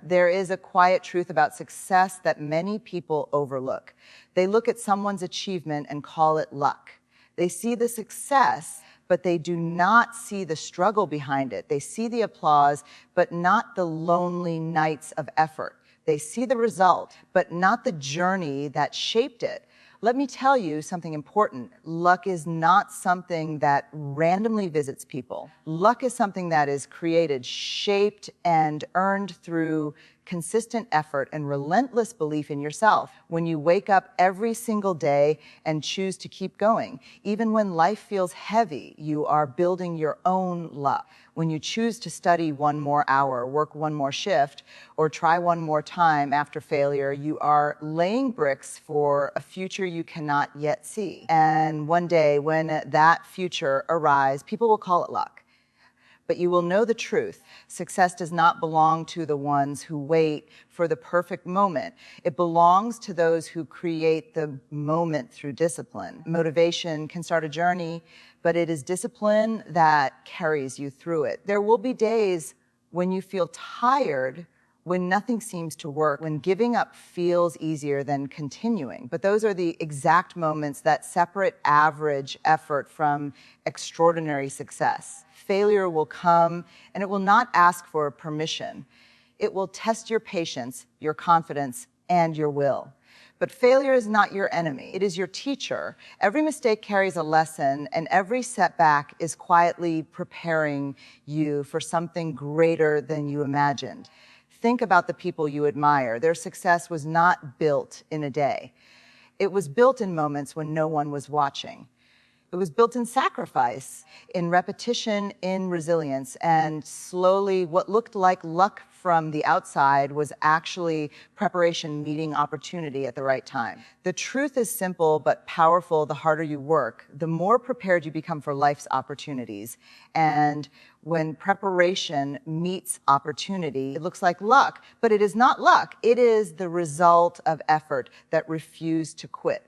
there is a quiet truth about success that many people overlook. They look at someone's achievement and call it luck. They see the success, but they do not see the struggle behind it. They see the applause, but not the lonely nights of effort. They see the result, but not the journey that shaped it. Let me tell you something important. Luck is not something that randomly visits people. Luck is something that is created, shaped, and earned through consistent effort and relentless belief in yourself. When you wake up every single day and choose to keep going, even when life feels heavy, you are building your own luck. When you choose to study one more hour, work one more shift, or try one more time after failure, you are laying bricks for a future you cannot yet see. And one day when that future arrives, people will call it luck. But you will know the truth. Success does not belong to the ones who wait for the perfect moment. It belongs to those who create the moment through discipline. Motivation can start a journey, but it is discipline that carries you through it. There will be days when you feel tired, when nothing seems to work, when giving up feels easier than continuing. But those are the exact moments that separate average effort from extraordinary success. Failure will come, and it will not ask for permission. It will test your patience, your confidence, and your will. But failure is not your enemy. It is your teacher. Every mistake carries a lesson, and every setback is quietly preparing you for something greater than you imagined. Think about the people you admire. Their success was not built in a day. It was built in moments when no one was watching. It was built in sacrifice, in repetition, in resilience, and slowly what looked like luck from the outside was actually preparation meeting opportunity at the right time. The truth is simple but powerful. The harder you work, the more prepared you become for life's opportunities. And when preparation meets opportunity, it looks like luck, but it is not luck. It is the result of effort that refused to quit.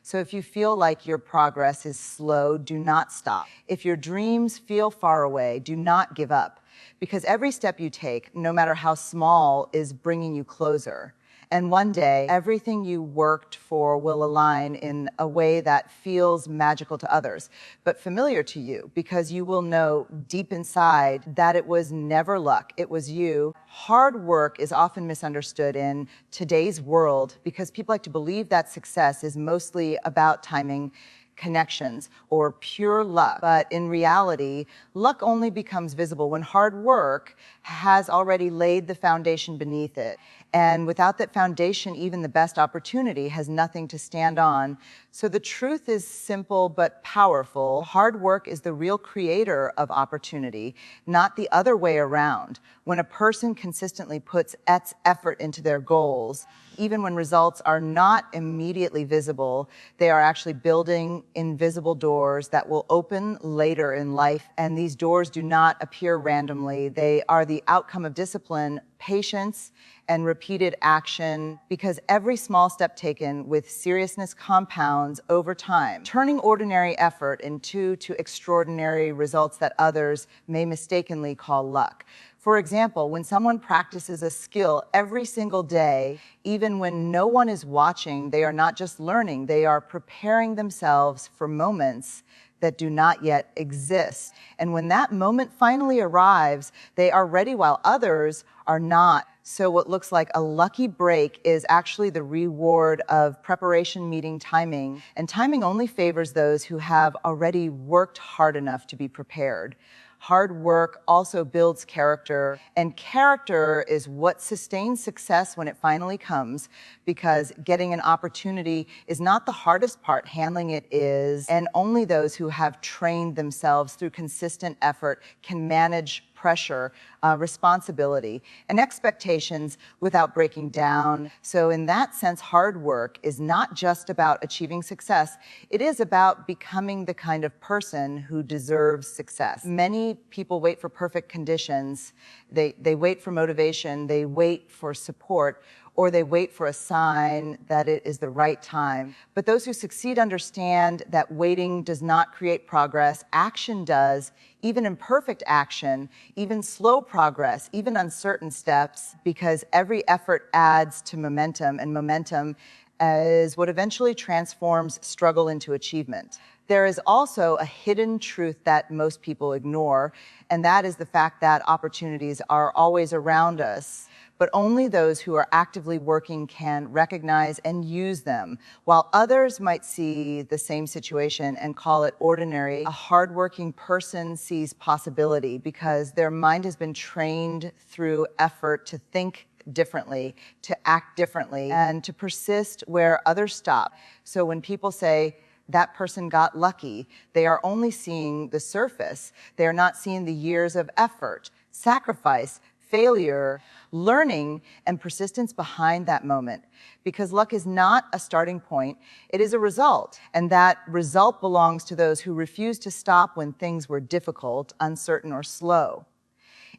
So if you feel like your progress is slow, do not stop. If your dreams feel far away, do not give up. Because every step you take, no matter how small, is bringing you closer. And one day, everything you worked for will align in a way that feels magical to others, but familiar to you, because you will know deep inside that it was never luck, it was you. Hard work is often misunderstood in today's world because people like to believe that success is mostly about timing, connections, or pure luck. But in reality, luck only becomes visible when hard work has already laid the foundation beneath it. And without that foundation, even the best opportunity has nothing to stand on. So the truth is simple but powerful. Hard work is the real creator of opportunity, not the other way around. When a person consistently puts effort into their goals, even when results are not immediately visible, they are actually building invisible doors that will open later in life. And these doors do not appear randomly. They are the outcome of discipline, patience, and repeated action, because every small step taken with seriousness compounds over time, turning ordinary effort into extraordinary results that others may mistakenly call luck. For example, when someone practices a skill every single day, even when no one is watching, they are not just learning, they are preparing themselves for moments that do not yet exist. And when that moment finally arrives, they are ready while others are not. So what looks like a lucky break is actually the reward of preparation meeting timing. And timing only favors those who have already worked hard enough to be prepared. Hard work also builds character, and character is what sustains success when it finally comes, because getting an opportunity is not the hardest part, handling it is, and only those who have trained themselves through consistent effort can manage pressure, responsibility, and expectations without breaking down. So in that sense, hard work is not just about achieving success. It is about becoming the kind of person who deserves success. Many people wait for perfect conditions. They wait for motivation. They wait for support, or they wait for a sign that it is the right time. But those who succeed understand that waiting does not create progress. Action does, even imperfect action, even slow progress, even uncertain steps, because every effort adds to momentum, and momentum is what eventually transforms struggle into achievement. There is also a hidden truth that most people ignore, and that is the fact that opportunities are always around us, but only those who are actively working can recognize and use them. While others might see the same situation and call it ordinary, a hardworking person sees possibility because their mind has been trained through effort to think differently, to act differently, and to persist where others stop. So when people say, that person got lucky, they are only seeing the surface. They are not seeing the years of effort, sacrifice, failure, learning, and persistence behind that moment. Because luck is not a starting point, it is a result. And that result belongs to those who refuse to stop when things were difficult, uncertain, or slow.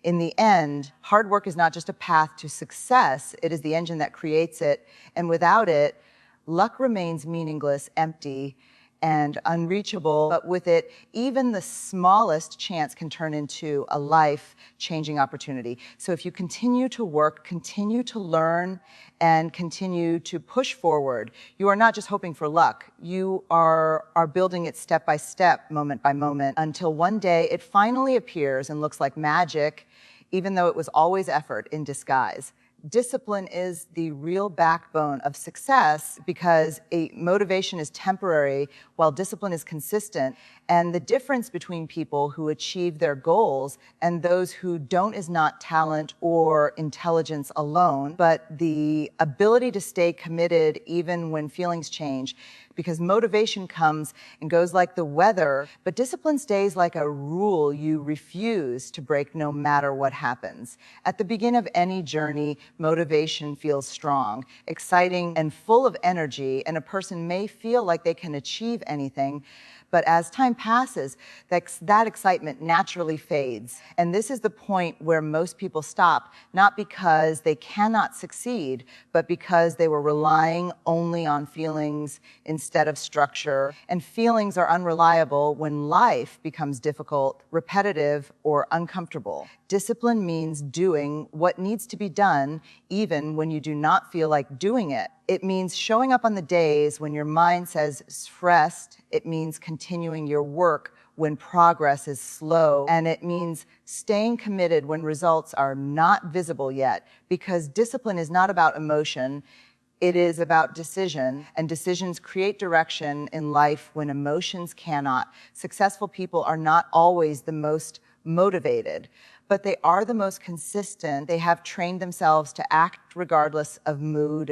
In the end, hard work is not just a path to success, it is the engine that creates it. And without it, luck remains meaningless, empty, and unreachable. But with it, even the smallest chance can turn into a life-changing opportunity. So if you continue to work, continue to learn, and continue to push forward, you are not just hoping for luck. You are building it step by step, moment by moment, until one day it finally appears and looks like magic, even though it was always effort in disguise. Discipline is the real backbone of success because motivation is temporary while discipline is consistent. And the difference between people who achieve their goals and those who don't is not talent or intelligence alone, but the ability to stay committed even when feelings change. Because motivation comes and goes like the weather, but discipline stays like a rule you refuse to break no matter what happens. At the beginning of any journey, motivation feels strong, exciting, and full of energy, and a person may feel like they can achieve anything. But as time passes, that excitement naturally fades. And this is the point where most people stop, not because they cannot succeed, but because they were relying only on feelings instead of structure. And feelings are unreliable when life becomes difficult, repetitive, or uncomfortable. Discipline means doing what needs to be done, even when you do not feel like doing it. It means showing up on the days when your mind says stressed. It means continuing your work when progress is slow. And it means staying committed when results are not visible yet. Because discipline is not about emotion. It is about decision, and decisions create direction in life when emotions cannot. Successful people are not always the most motivated, but they are the most consistent. They have trained themselves to act regardless of mood,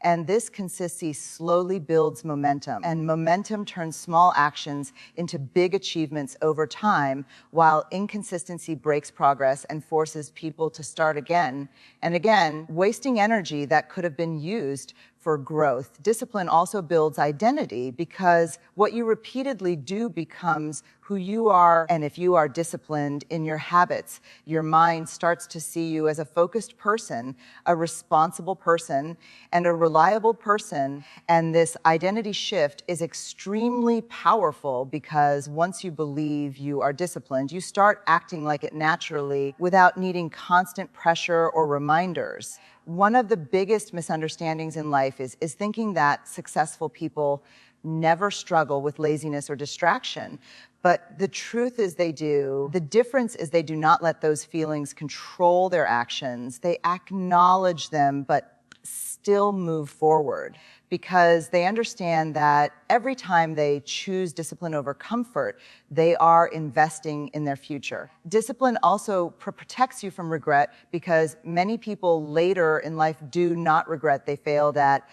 and this consistency slowly builds momentum, and momentum turns small actions into big achievements over time, while inconsistency breaks progress and forces people to start again and again, wasting energy that could have been used for growth. Discipline also builds identity because what you repeatedly do becomes who you are. And if you are disciplined in your habits, your mind starts to see you as a focused person, a responsible person, and a reliable person. And this identity shift is extremely powerful because once you believe you are disciplined, you start acting like it naturally without needing constant pressure or reminders. One of the biggest misunderstandings in life is thinking that successful people never struggle with laziness or distraction. But the truth is they do. The difference is they do not let those feelings control their actions. They acknowledge them, but still move forward because they understand that every time they choose discipline over comfort, they are investing in their future. Discipline also protects you from regret because many people later in life do not regret they failed at.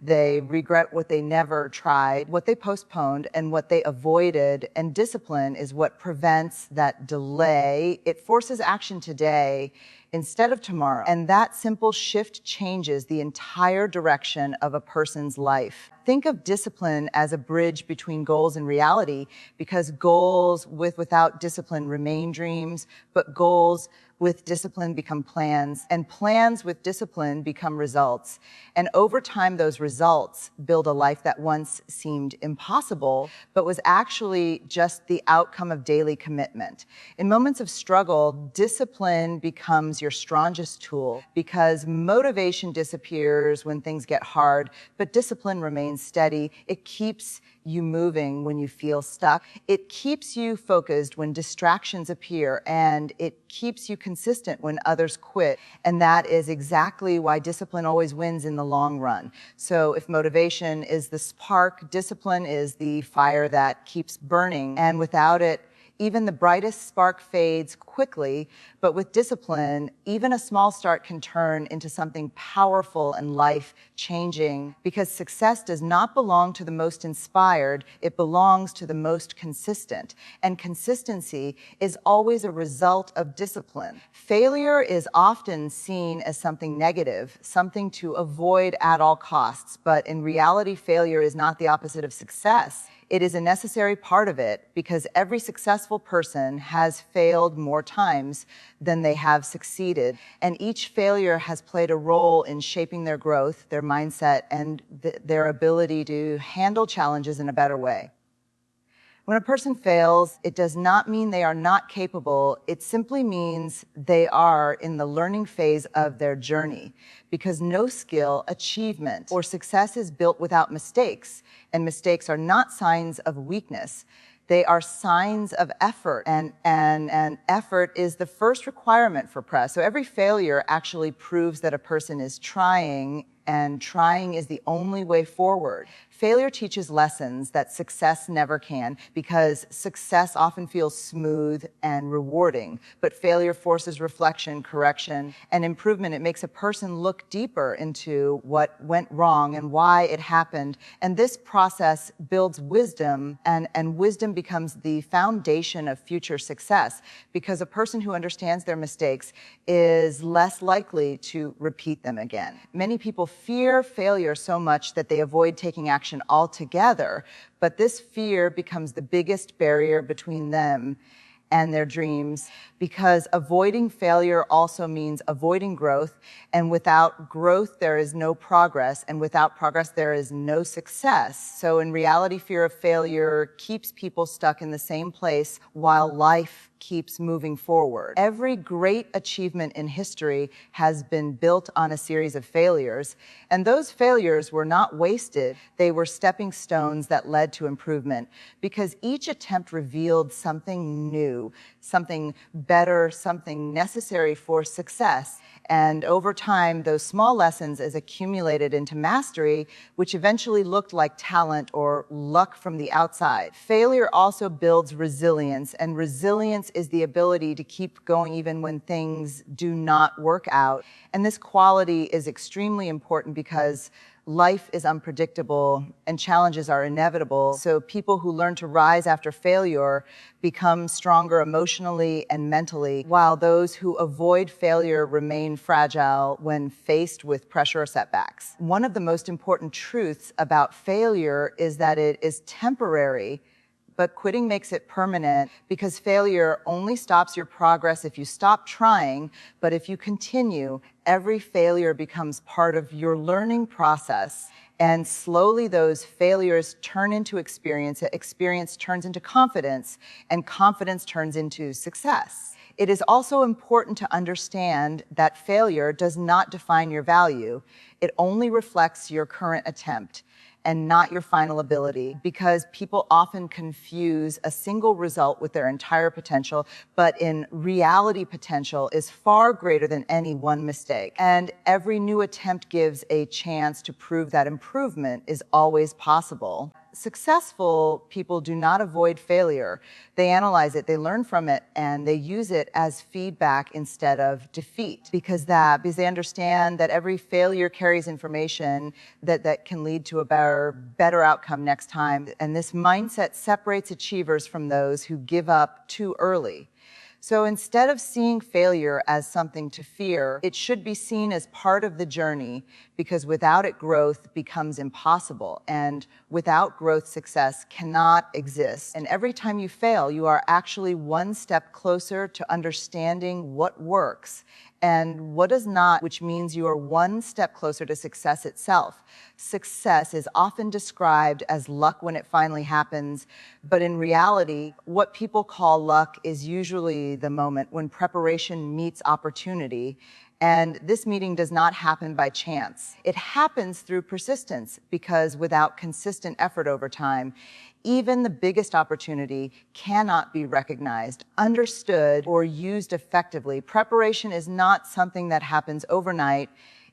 They regret what they never tried, what they postponed, and what they avoided. And discipline is what prevents that delay. It forces action today instead of tomorrow. And that simple shift changes the entire direction of a person's life. Think of discipline as a bridge between goals and reality, because goals without discipline remain dreams, but goals with discipline become plans, and plans with discipline become results. And over time, those results build a life that once seemed impossible, but was actually just the outcome of daily commitment. In moments of struggle, discipline becomes your strongest tool because motivation disappears when things get hard, but discipline remains steady. It keeps you moving when you feel stuck. It keeps you focused when distractions appear, and it keeps you consistent when others quit. And that is exactly why discipline always wins in the long run. So if motivation is the spark, discipline is the fire that keeps burning. And without it, even the brightest spark fades quickly, but with discipline, even a small start can turn into something powerful and life-changing, because success does not belong to the most inspired, it belongs to the most consistent. And consistency is always a result of discipline. Failure is often seen as something negative, something to avoid at all costs, but in reality, failure is not the opposite of success. It is a necessary part of it, because every successful person has failed more times than they have succeeded. And each failure has played a role in shaping their growth, their mindset, and their ability to handle challenges in a better way. When a person fails, it does not mean they are not capable. It simply means they are in the learning phase of their journey, because no skill, achievement, or success is built without mistakes, and mistakes are not signs of weakness. They are signs of effort, and effort is the first requirement for progress. So every failure actually proves that a person is trying, and trying is the only way forward. Failure teaches lessons that success never can, because success often feels smooth and rewarding, but failure forces reflection, correction, and improvement. It makes a person look deeper into what went wrong and why it happened. And this process builds wisdom, and wisdom becomes the foundation of future success, because a person who understands their mistakes is less likely to repeat them again. Many people fear failure so much that they avoid taking action altogether, but this fear becomes the biggest barrier between them and their dreams, because avoiding failure also means avoiding growth, and without growth there is no progress, and without progress there is no success. So in reality, fear of failure keeps people stuck in the same place while life keeps moving forward. Every great achievement in history has been built on a series of failures, and those failures were not wasted. They were stepping stones that led to improvement, because each attempt revealed something new, something better, something necessary for success. And over time, those small lessons is accumulated into mastery, which eventually looked like talent or luck from the outside. Failure also builds resilience, and resilience is the ability to keep going even when things do not work out. And this quality is extremely important because life is unpredictable and challenges are inevitable. So people who learn to rise after failure become stronger emotionally and mentally, while those who avoid failure remain fragile when faced with pressure or setbacks. One of the most important truths about failure is that it is temporary, but quitting makes it permanent, because failure only stops your progress if you stop trying, but if you continue, every failure becomes part of your learning process. And slowly those failures turn into experience, experience turns into confidence, and confidence turns into success. It is also important to understand that failure does not define your value. It only reflects your current attempt and not your final ability, because people often confuse a single result with their entire potential, but in reality, potential is far greater than any one mistake. And every new attempt gives a chance to prove that improvement is always possible. Successful people do not avoid failure. They analyze it, they learn from it, and they use it as feedback instead of defeat, because they understand that every failure carries information that can lead to a better outcome next time. And this mindset separates achievers from those who give up too early. So instead of seeing failure as something to fear, it should be seen as part of the journey, because without it, growth becomes impossible. And without growth, success cannot exist. And every time you fail, you are actually one step closer to understanding what works and what does not, which means you are one step closer to success itself. Success is often described as luck when it finally happens, but in reality, what people call luck is usually the moment when preparation meets opportunity. And this meeting does not happen by chance. It happens through persistence, because without consistent effort over time, even the biggest opportunity cannot be recognized, understood, or used effectively. Preparation is not something that happens overnight.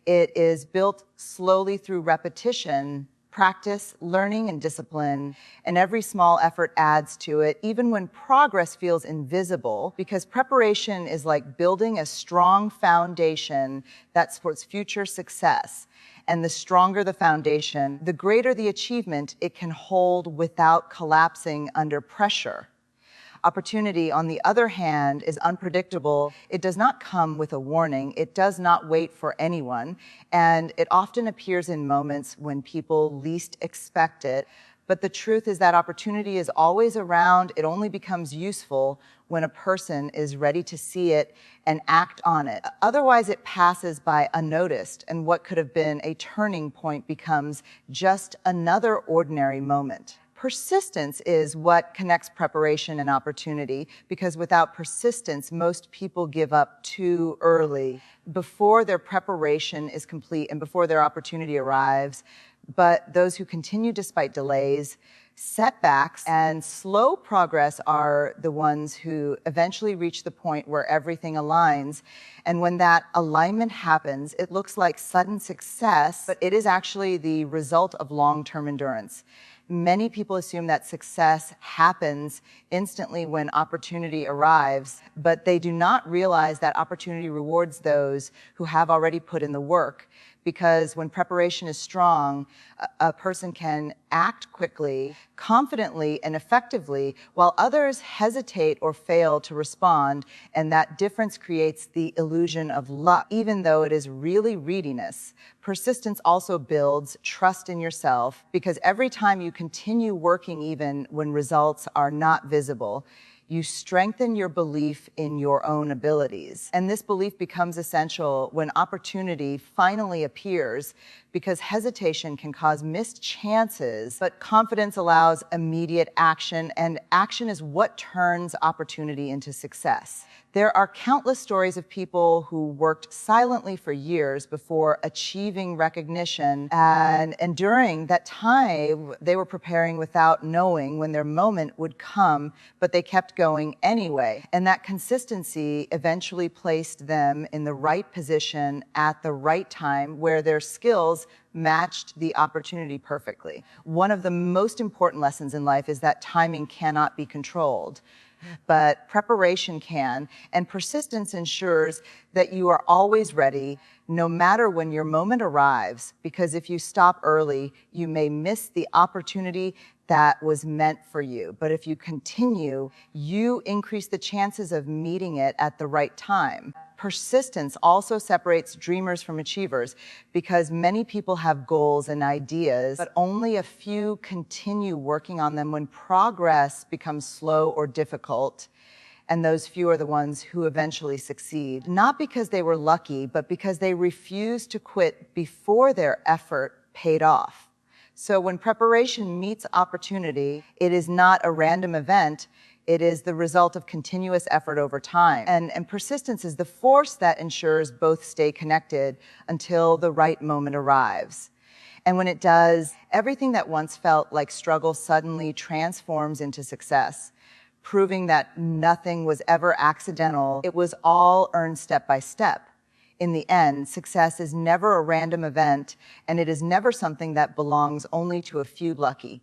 It is built slowly through repetition, practice, learning, and discipline, and every small effort adds to it, even when progress feels invisible, because preparation is like building a strong foundation that supports future success. And the stronger the foundation, the greater the achievement it can hold without collapsing under pressure. Opportunity, on the other hand, is unpredictable. It does not come with a warning. It does not wait for anyone. And it often appears in moments when people least expect it. But the truth is that opportunity is always around. It only becomes useful when a person is ready to see it and act on it. Otherwise, it passes by unnoticed, and what could have been a turning point becomes just another ordinary moment. Persistence is what connects preparation and opportunity, because without persistence, most people give up too early, before their preparation is complete and before their opportunity arrives. But those who continue despite delays, setbacks, and slow progress are the ones who eventually reach the point where everything aligns. And when that alignment happens, it looks like sudden success, but it is actually the result of long-term endurance. Many people assume that success happens instantly when opportunity arrives, but they do not realize that opportunity rewards those who have already put in the work. Because when preparation is strong, a person can act quickly, confidently, and effectively, while others hesitate or fail to respond, and that difference creates the illusion of luck, even though it is really readiness. Persistence also builds trust in yourself, because every time you continue working even when results are not visible, you strengthen your belief in your own abilities. And this belief becomes essential when opportunity finally appears, because hesitation can cause missed chances, but confidence allows immediate action, and action is what turns opportunity into success. There are countless stories of people who worked silently for years before achieving recognition, and during that time, they were preparing without knowing when their moment would come, but they kept going anyway. And that consistency eventually placed them in the right position at the right time, where their skills matched the opportunity perfectly. One of the most important lessons in life is that timing cannot be controlled, but preparation can, and persistence ensures that you are always ready, no matter when your moment arrives, because if you stop early, you may miss the opportunity that was meant for you. But if you continue, you increase the chances of meeting it at the right time. Persistence also separates dreamers from achievers, because many people have goals and ideas, but only a few continue working on them when progress becomes slow or difficult. And those few are the ones who eventually succeed, not because they were lucky, but because they refused to quit before their effort paid off. So when preparation meets opportunity, it is not a random event. It is the result of continuous effort over time. And persistence is the force that ensures both stay connected until the right moment arrives. And when it does, everything that once felt like struggle suddenly transforms into success, proving that nothing was ever accidental. It was all earned step by step. In the end, success is never a random event, and it is never something that belongs only to a few lucky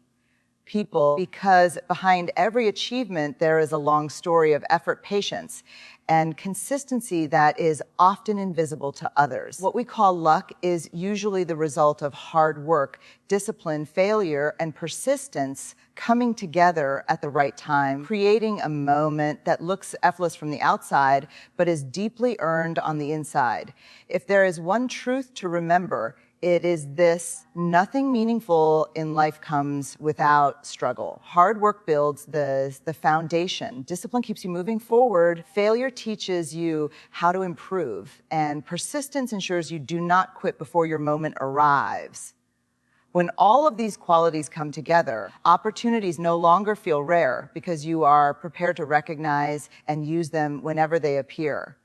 people, because behind every achievement, there is a long story of effort, patience, and consistency that is often invisible to others. What we call luck is usually the result of hard work, discipline, failure, and persistence coming together at the right time, creating a moment that looks effortless from the outside, but is deeply earned on the inside. If there is one truth to remember, it is this: nothing meaningful in life comes without struggle. Hard work builds the foundation. Discipline keeps you moving forward. Failure teaches you how to improve. And persistence ensures you do not quit before your moment arrives. When all of these qualities come together, opportunities no longer feel rare because you are prepared to recognize and use them whenever they appear.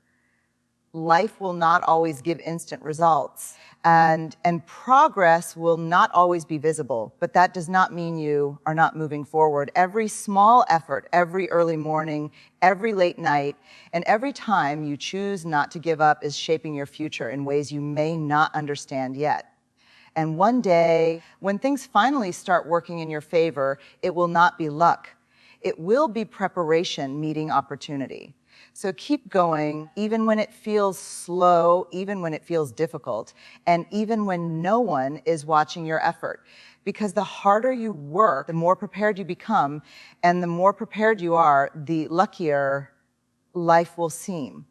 Life will not always give instant results, and progress will not always be visible, but that does not mean you are not moving forward. Every small effort, every early morning, every late night, and every time you choose not to give up is shaping your future in ways you may not understand yet. And one day, when things finally start working in your favor, it will not be luck. It will be preparation meeting opportunity. So keep going, even when it feels slow, even when it feels difficult, and even when no one is watching your effort. Because the harder you work, the more prepared you become, and the more prepared you are, the luckier life will seem.